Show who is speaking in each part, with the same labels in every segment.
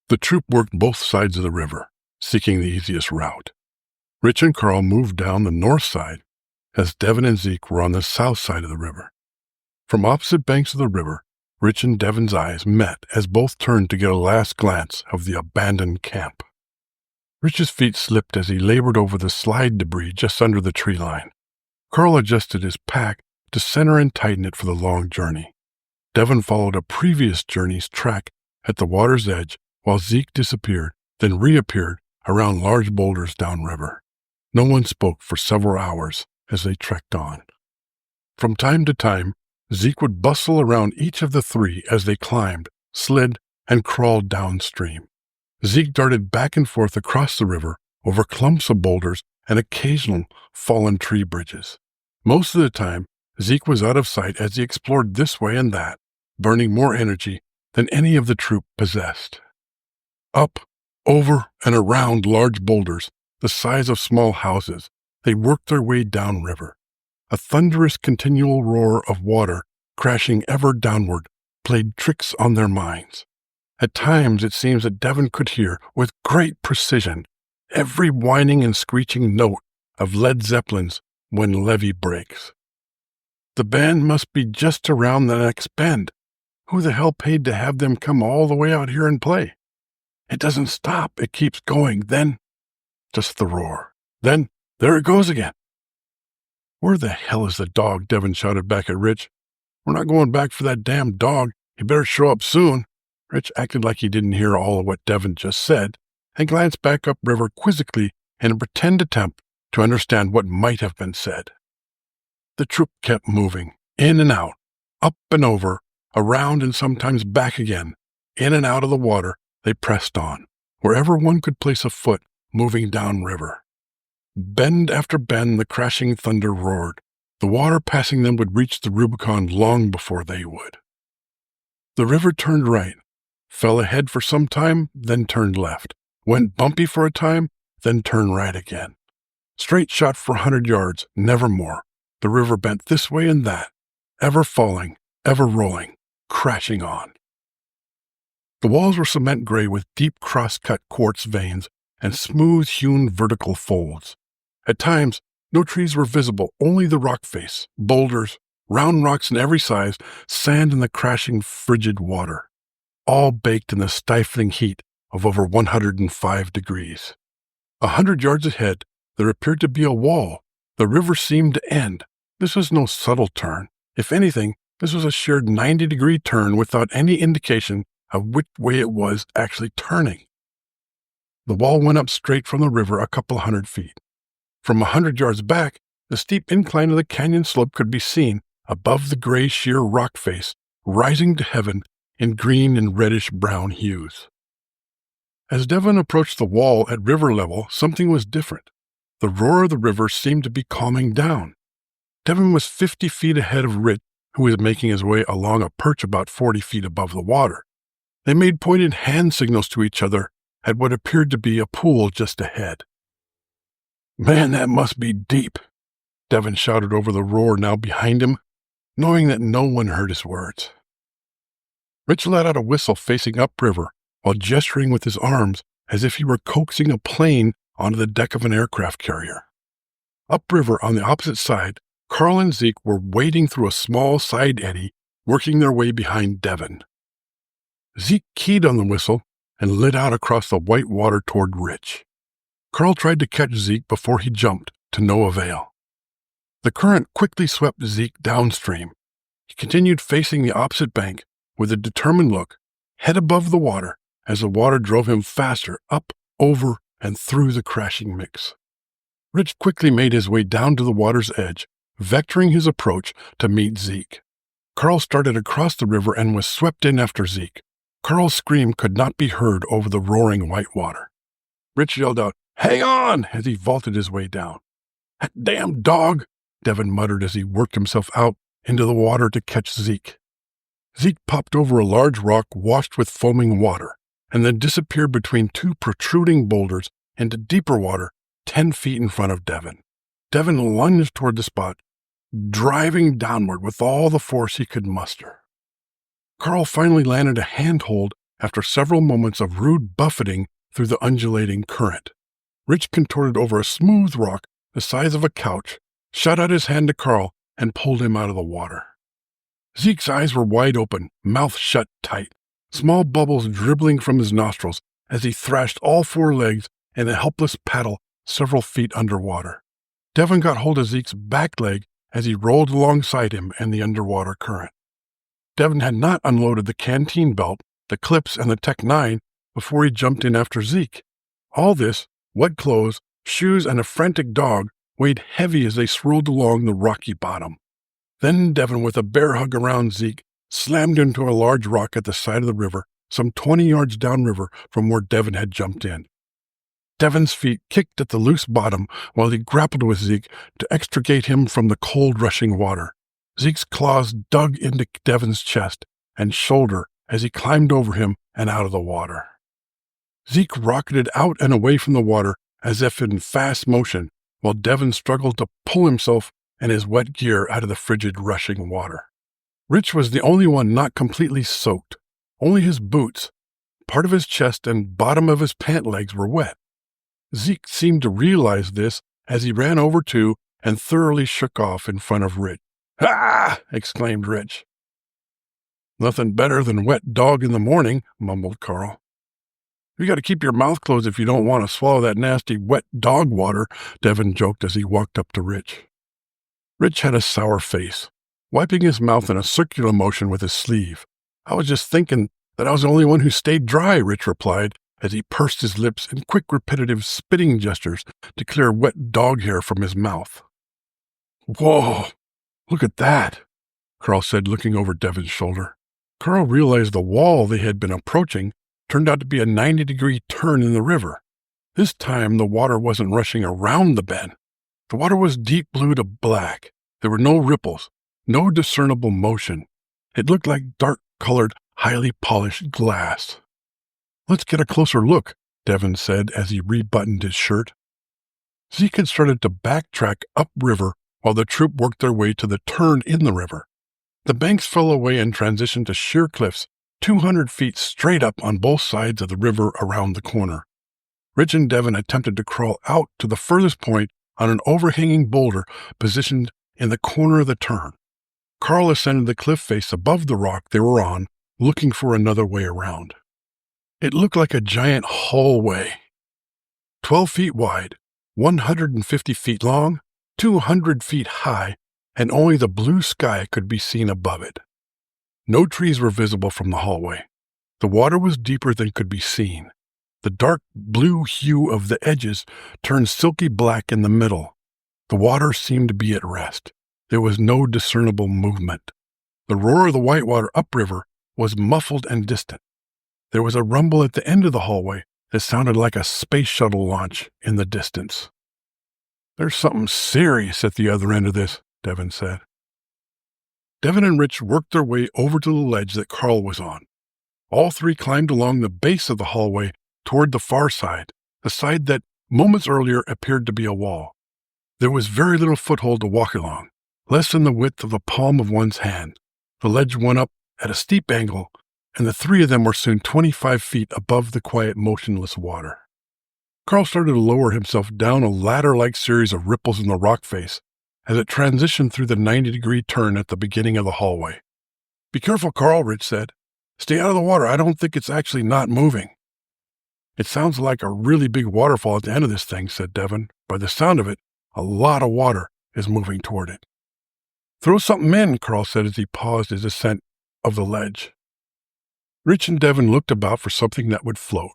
Speaker 1: The troop worked both sides of the river, seeking the easiest route. Rich and Carl moved down the north side, as Devin and Zeke were on the south side of the river. From opposite banks of the river, Rich and Devin's eyes met as both turned to get a last glance of the abandoned camp. Rich's feet slipped as he labored over the slide debris just under the tree line. Carl adjusted his pack to center and tighten it for the long journey. Devin followed a previous journey's track at the water's edge while Zeke disappeared, then reappeared around large boulders downriver. No one spoke for several hours as they trekked on. From time to time, Zeke would bustle around each of the three as they climbed, slid, and crawled downstream. Zeke darted back and forth across the river, over clumps of boulders and occasional fallen tree bridges. Most of the time, Zeke was out of sight as he explored this way and that, burning more energy than any of the troop possessed. Up, over, and around large boulders, the size of small houses, they worked their way downriver. A thunderous continual roar of water, crashing ever downward, played tricks on their minds. At times it seems that Devin could hear, with great precision, every whining and screeching note of Led Zeppelin's When Levee Breaks. The band must be just around the next bend. Who the hell paid to have them come all the way out here and play? It doesn't stop. It keeps going. Then, just the roar. Then, there it goes again. Where the hell is the dog? Devin shouted back at Rich. We're not going back for that damn dog. He better show up soon. Rich acted like he didn't hear all of what Devin just said and glanced back upriver quizzically in a pretend attempt to understand what might have been said. The troop kept moving, in and out, up and over, around and sometimes back again. In and out of the water, they pressed on, wherever one could place a foot, moving downriver. Bend after bend, the crashing thunder roared. The water passing them would reach the Rubicon long before they would. The river turned right, fell ahead for some time, then turned left, went bumpy for a time, then turned right again. Straight shot for 100 yards, never more. The river bent this way and that, ever falling, ever rolling, crashing on. The walls were cement gray with deep cross-cut quartz veins and smooth-hewn vertical folds. At times, no trees were visible, only the rock face, boulders, round rocks in every size, sand in the crashing, frigid water, all baked in the stifling heat of over 105 degrees. 100 yards ahead, there appeared to be a wall. The river seemed to end. This was no subtle turn. If anything, this was a sheer 90-degree turn without any indication of which way it was actually turning. The wall went up straight from the river a couple 100 feet. From 100 yards back, the steep incline of the canyon slope could be seen above the gray sheer rock face, rising to heaven in green and reddish-brown hues. As Devin approached the wall at river level, something was different. The roar of the river seemed to be calming down. Devin was 50 feet ahead of Rich, who was making his way along a perch about 40 feet above the water. They made pointed hand signals to each other at what appeared to be a pool just ahead. Man, that must be deep, Devin shouted over the roar now behind him, knowing that no one heard his words. Rich let out a whistle facing upriver while gesturing with his arms as if he were coaxing a plane onto the deck of an aircraft carrier. Upriver on the opposite side, Carl and Zeke were wading through a small side eddy, working their way behind Devin. Zeke keyed on the whistle and lit out across the white water toward Rich. Carl tried to catch Zeke before he jumped, to no avail. The current quickly swept Zeke downstream. He continued facing the opposite bank with a determined look, head above the water, as the water drove him faster up, over, and through the crashing mix. Rich quickly made his way down to the water's edge, vectoring his approach to meet Zeke. Carl started across the river and was swept in after Zeke. Carl's scream could not be heard over the roaring white water. Rich yelled out, "Hang on!" as he vaulted his way down. "That damn dog!" Devin muttered as he worked himself out into the water to catch Zeke. Zeke popped over a large rock washed with foaming water, and then disappeared between two protruding boulders into deeper water 10 feet in front of Devin. Devin lunged toward the spot, driving downward with all the force he could muster. Carl finally landed a handhold after several moments of rude buffeting through the undulating current. Rich contorted over a smooth rock the size of a couch, shot out his hand to Carl, and pulled him out of the water. Zeke's eyes were wide open, mouth shut tight, small bubbles dribbling from his nostrils as he thrashed all four legs in a helpless paddle several feet underwater. Devin got hold of Zeke's back leg as he rolled alongside him in the underwater current. Devin had not unloaded the canteen belt, the clips, and the Tech-9 before he jumped in after Zeke. All this, wet clothes, shoes, and a frantic dog, weighed heavy as they swirled along the rocky bottom. Then Devin, with a bear hug around Zeke, slammed into a large rock at the side of the river, some 20 yards downriver from where Devin had jumped in. Devin's feet kicked at the loose bottom while he grappled with Zeke to extricate him from the cold rushing water. Zeke's claws dug into Devin's chest and shoulder as he climbed over him and out of the water. Zeke rocketed out and away from the water as if in fast motion, while Devin struggled to pull himself and his wet gear out of the frigid rushing water. Rich was the only one not completely soaked. Only his boots, part of his chest and bottom of his pant legs were wet. Zeke seemed to realize this as he ran over to and thoroughly shook off in front of Rich. "Ah!" exclaimed Rich. "Nothing better than wet dog in the morning," mumbled Carl. "You got to keep your mouth closed if you don't want to swallow that nasty wet dog water," Devin joked as he walked up to Rich. Rich had a sour face, wiping his mouth in a circular motion with his sleeve. "I was just thinking that I was the only one who stayed dry," Rich replied, as he pursed his lips in quick, repetitive spitting gestures to clear wet dog hair from his mouth. "Whoa, look at that," Carl said, looking over Devin's shoulder. Carl realized the wall they had been approaching turned out to be a 90-degree turn in the river. This time, the water wasn't rushing around the bend. The water was deep blue to black. There were no ripples, no discernible motion. It looked like dark-colored, highly polished glass. "Let's get a closer look," Devin said as he rebuttoned his shirt. Zeke had started to backtrack upriver while the troop worked their way to the turn in the river. The banks fell away and transitioned to sheer cliffs 200 feet straight up on both sides of the river around the corner. Rich and Devin attempted to crawl out to the furthest point on an overhanging boulder positioned in the corner of the turn. Carl ascended the cliff face above the rock they were on, looking for another way around. It looked like a giant hallway, 12 feet wide, 150 feet long, 200 feet high, and only the blue sky could be seen above it. No trees were visible from the hallway. The water was deeper than could be seen. The dark blue hue of the edges turned silky black in the middle. The water seemed to be at rest. There was no discernible movement. The roar of the Whitewater upriver was muffled and distant. There was a rumble at the end of the hallway that sounded like a space shuttle launch in the distance. "There's something serious at the other end of this," Devin said. Devin and Rich worked their way over to the ledge that Carl was on. All three climbed along the base of the hallway toward the far side, the side that moments earlier appeared to be a wall. There was very little foothold to walk along, less than the width of the palm of one's hand. The ledge went up at a steep angle, and the three of them were soon 25 feet above the quiet, motionless water. Carl started to lower himself down a ladder-like series of ripples in the rock face as it transitioned through the 90-degree turn at the beginning of the hallway. "Be careful, Carl," Rich said. "Stay out of the water. I don't think it's actually not moving." "It sounds like a really big waterfall at the end of this thing," said Devin. "By the sound of it, a lot of water is moving toward it." "Throw something in," Carl said as he paused his ascent of the ledge. Rich and Devin looked about for something that would float.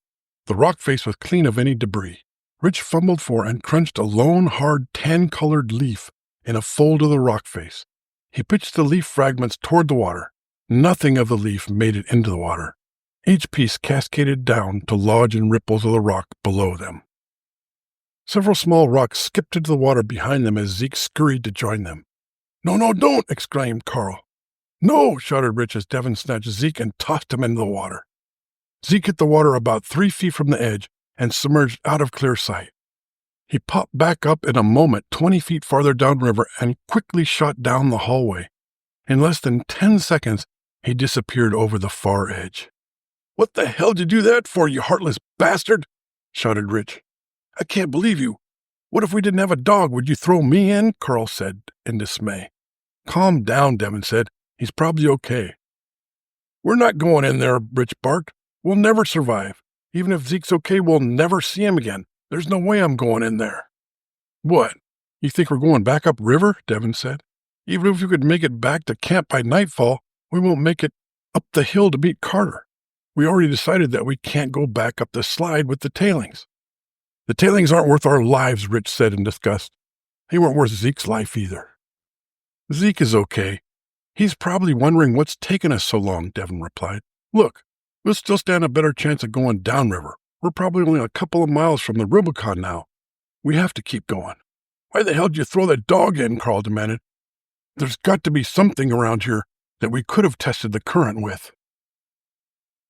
Speaker 1: The rock face was clean of any debris. Rich fumbled for and crunched a lone, hard, tan-colored leaf in a fold of the rock face. He pitched the leaf fragments toward the water. Nothing of the leaf made it into the water. Each piece cascaded down to lodge in ripples of the rock below them. Several small rocks skipped into the water behind them as Zeke scurried to join them. No, don't!" exclaimed Carl. "No!" shouted Rich as Devin snatched Zeke and tossed him into the water. Zeke hit the water about 3 feet from the edge and submerged out of clear sight. He popped back up in a moment 20 feet farther downriver and quickly shot down the hallway. In less than 10 seconds, he disappeared over the far edge. "What the hell did you do that for, you heartless bastard?" shouted Rich. "I can't believe you. What if we didn't have a dog? Would you throw me in?" Carl said in dismay. "Calm down," Devin said. "He's probably okay." "We're not going in there," Rich barked. "We'll never survive. Even if Zeke's okay, we'll never see him again. There's no way I'm going in there." "What? You think we're going back up river?" Devin said. "Even if we could make it back to camp by nightfall, we won't make it up the hill to beat Carter. We already decided that we can't go back up the slide with the tailings." "The tailings aren't worth our lives," Rich said in disgust. "They weren't worth Zeke's life either." "Zeke is okay. He's probably wondering what's taken us so long," Devin replied. "Look, we'll still stand a better chance of going downriver. We're probably only a couple of miles from the Rubicon now. We have to keep going." "Why the hell did you throw that dog in?" Carl demanded. "There's got to be something around here that we could have tested the current with."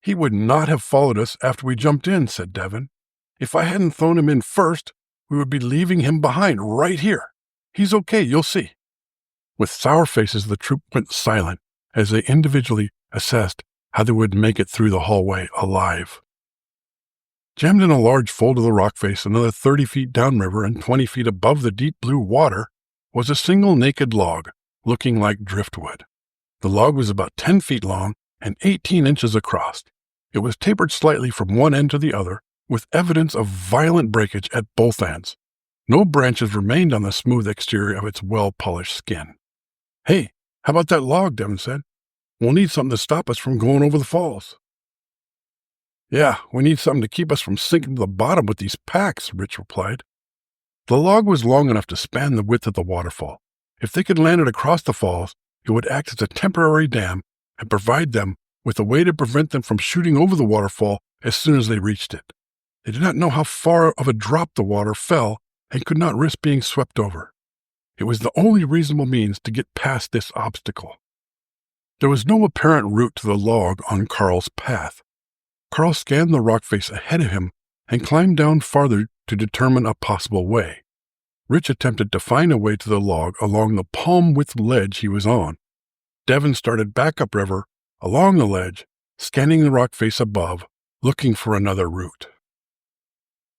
Speaker 1: "He would not have followed us after we jumped in," said Devin. "If I hadn't thrown him in first, we would be leaving him behind right here. He's okay, you'll see." With sour faces, the troop went silent as they individually assessed how they would make it through the hallway alive. Jammed in a large fold of the rock face, another 30 feet downriver and 20 feet above the deep blue water, was a single naked log, looking like driftwood. The log was about 10 feet long and 18 inches across. It was tapered slightly from one end to the other, with evidence of violent breakage at both ends. No branches remained on the smooth exterior of its well-polished skin. "Hey, how about that log?" Devin said. "We'll need something to stop us from going over the falls." "Yeah, we need something to keep us from sinking to the bottom with these packs," Rich replied. The log was long enough to span the width of the waterfall. If they could land it across the falls, it would act as a temporary dam and provide them with a way to prevent them from shooting over the waterfall as soon as they reached it. They did not know how far of a drop the water fell and could not risk being swept over. It was the only reasonable means to get past this obstacle. There was no apparent route to the log on Carl's path. Carl scanned the rock face ahead of him and climbed down farther to determine a possible way. Rich attempted to find a way to the log along the palm-width ledge he was on. Devin started back upriver, along the ledge, scanning the rock face above, looking for another route.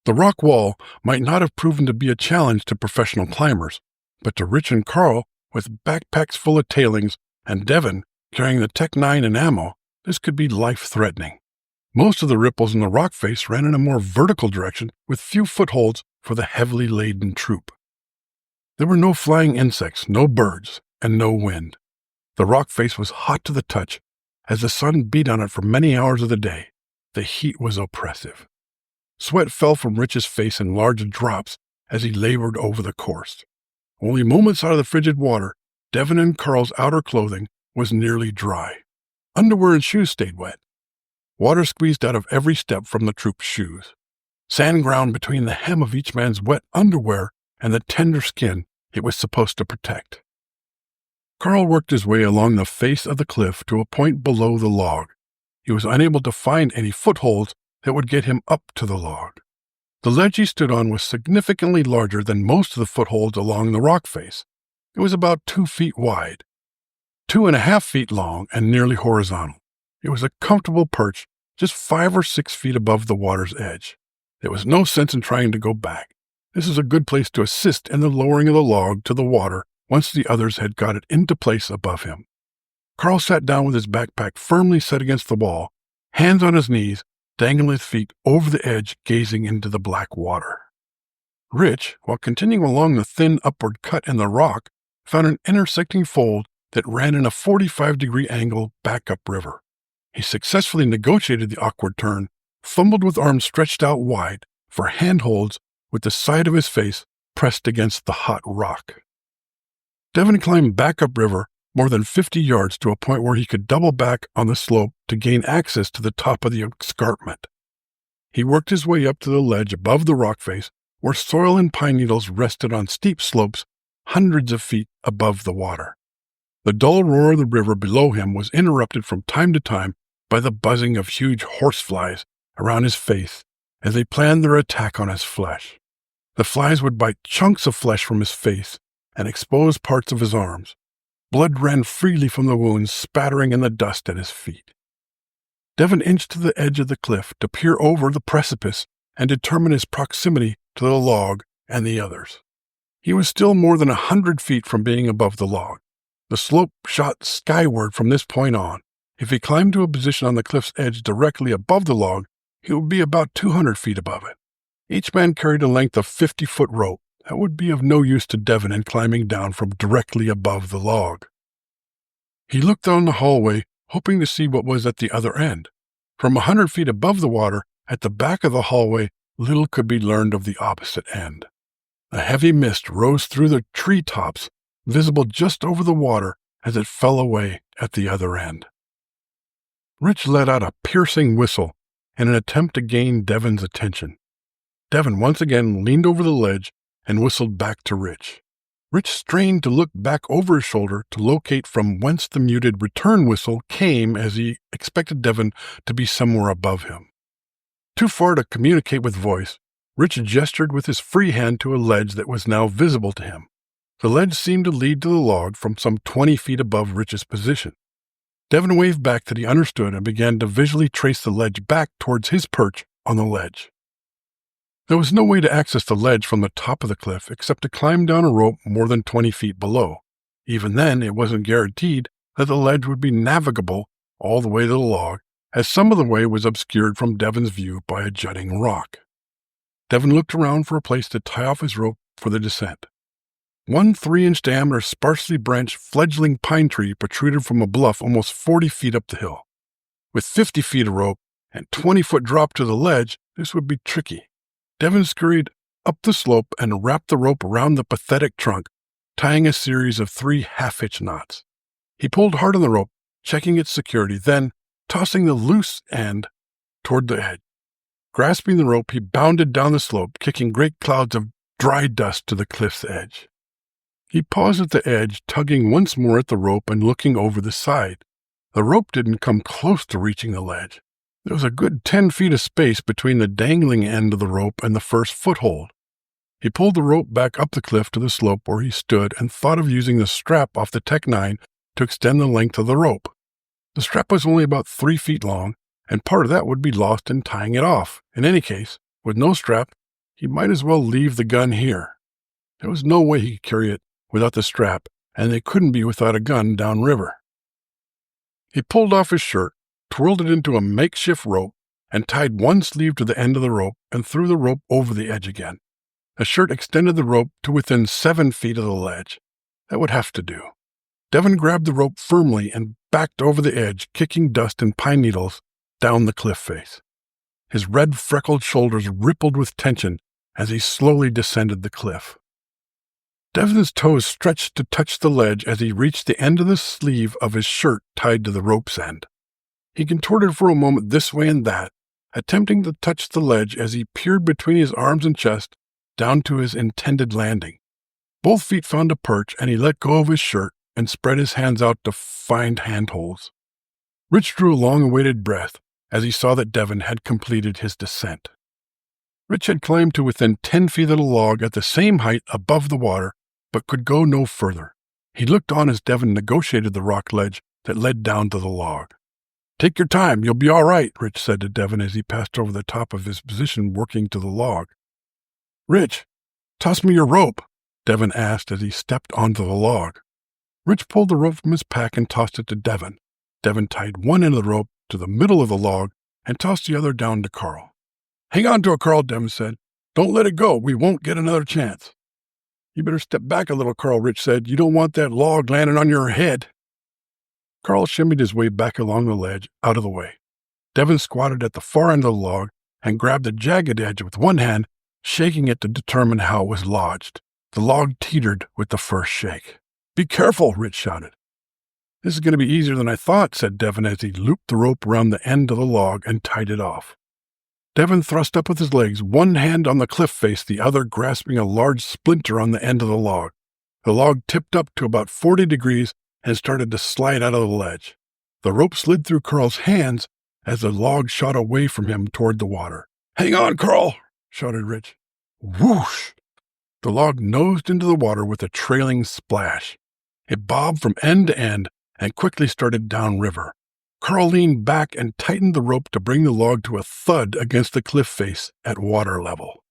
Speaker 1: The rock wall might not have proven to be a challenge to professional climbers, but to Rich and Carl, with backpacks full of tailings, and Devin carrying the Tech-9 and ammo, this could be life-threatening. Most of the ripples in the rock face ran in a more vertical direction, with few footholds for the heavily laden troop. There were no flying insects, no birds, and no wind. The rock face was hot to the touch, as the sun beat on it for many hours of the day. The heat was oppressive. Sweat fell from Rich's face in large drops as he labored over the course. Only moments out of the frigid water, Devin and Carl's outer clothing was nearly dry. Underwear and shoes stayed wet. Water squeezed out of every step from the troop's shoes. Sand ground between the hem of each man's wet underwear and the tender skin it was supposed to protect. Carl worked his way along the face of the cliff to a point below the log. He was unable to find any footholds that would get him up to the log. The ledge he stood on was significantly larger than most of the footholds along the rock face. It was about 2 feet wide, 2.5 feet long, and nearly horizontal. It was a comfortable perch just 5 or 6 feet above the water's edge. There was no sense in trying to go back. This was a good place to assist in the lowering of the log to the water once the others had got it into place above him. Carl sat down with his backpack firmly set against the wall, hands on his knees, dangling his feet over the edge, gazing into the black water. Rich, while continuing along the thin upward cut in the rock, found an intersecting fold that ran in a 45-degree angle back upriver. He successfully negotiated the awkward turn, fumbled with arms stretched out wide for handholds with the side of his face pressed against the hot rock. Devin climbed back upriver more than 50 yards to a point where he could double back on the slope to gain access to the top of the escarpment. He worked his way up to the ledge above the rock face, where soil and pine needles rested on steep slopes hundreds of feet above the water. The dull roar of the river below him was interrupted from time to time by the buzzing of huge horseflies around his face as they planned their attack on his flesh. The flies would bite chunks of flesh from his face and expose parts of his arms. Blood ran freely from the wounds, spattering in the dust at his feet. Devin inched to the edge of the cliff to peer over the precipice and determine his proximity to the log and the others. He was still more than 100 feet from being above the log. The slope shot skyward from this point on. If he climbed to a position on the cliff's edge directly above the log, he would be about 200 feet above it. Each man carried a length of 50-foot rope that would be of no use to Devin in climbing down from directly above the log. He looked down the hallway, hoping to see what was at the other end. From 100 feet above the water, at the back of the hallway, little could be learned of the opposite end. A heavy mist rose through the treetops, visible just over the water as it fell away at the other end. Rich let out a piercing whistle in an attempt to gain Devin's attention. Devin once again leaned over the ledge and whistled back to Rich. Rich strained to look back over his shoulder to locate from whence the muted return whistle came, as he expected Devin to be somewhere above him. Too far to communicate with voice, Rich gestured with his free hand to a ledge that was now visible to him. The ledge seemed to lead to the log from some 20 feet above Rich's position. Devin waved back that he understood and began to visually trace the ledge back towards his perch on the ledge. There was no way to access the ledge from the top of the cliff except to climb down a rope more than 20 feet below. Even then, it wasn't guaranteed that the ledge would be navigable all the way to the log, as some of the way was obscured from Devin's view by a jutting rock. Devin looked around for a place to tie off his rope for the descent. One 3-inch diameter, sparsely branched fledgling pine tree protruded from a bluff almost 40 feet up the hill. With 50 feet of rope and 20-foot drop to the ledge, this would be tricky. Devin scurried up the slope and wrapped the rope around the pathetic trunk, tying a series of 3 half-hitch knots. He pulled hard on the rope, checking its security, then tossing the loose end toward the edge. Grasping the rope, he bounded down the slope, kicking great clouds of dry dust to the cliff's edge. He paused at the edge, tugging once more at the rope and looking over the side. The rope didn't come close to reaching the ledge. There was a good 10 feet of space between the dangling end of the rope and the first foothold. He pulled the rope back up the cliff to the slope where he stood and thought of using the strap off the Tech-9 to extend the length of the rope. The strap was only about 3 feet long, and part of that would be lost in tying it off. In any case, with no strap, he might as well leave the gun here. There was no way he could carry it without the strap, and they couldn't be without a gun downriver. He pulled off his shirt, twirled it into a makeshift rope, and tied one sleeve to the end of the rope and threw the rope over the edge again. The shirt extended the rope to within 7 feet of the ledge. That would have to do. Devin grabbed the rope firmly and backed over the edge, kicking dust and pine needles down the cliff face. His red, freckled shoulders rippled with tension as he slowly descended the cliff. Devin's toes stretched to touch the ledge as he reached the end of the sleeve of his shirt tied to the rope's end. He contorted for a moment this way and that, attempting to touch the ledge as he peered between his arms and chest down to his intended landing. Both feet found a perch, and he let go of his shirt and spread his hands out to find handholds. Rich drew a long-awaited breath as he saw that Devin had completed his descent. Rich had climbed to within 10 feet of the log at the same height above the water, but could go no further. He looked on as Devin negotiated the rock ledge that led down to the log. "Take your time, you'll be all right," Rich said to Devin as he passed over the top of his position working to the log. "Rich, toss me your rope," Devin asked as he stepped onto the log. Rich pulled the rope from his pack and tossed it to Devin. Devin tied one end of the rope to the middle of the log and tossed the other down to Carl. "Hang on to it, Carl," Devin said. "Don't let it go. We won't get another chance." "You better step back a little, Carl," Rich said. "You don't want that log landing on your head." Carl shimmied his way back along the ledge, out of the way. Devin squatted at the far end of the log and grabbed the jagged edge with one hand, shaking it to determine how it was lodged. The log teetered with the first shake. "Be careful," Rich shouted. "This is going to be easier than I thought," said Devin as he looped the rope around the end of the log and tied it off. Devin thrust up with his legs, one hand on the cliff face, the other grasping a large splinter on the end of the log. The log tipped up to about 40 degrees and started to slide out of the ledge. The rope slid through Carl's hands as the log shot away from him toward the water. "Hang on, Carl!" shouted Rich. Whoosh! The log nosed into the water with a trailing splash. It bobbed from end to end and quickly started downriver. Carl leaned back and tightened the rope to bring the log to a thud against the cliff face at water level.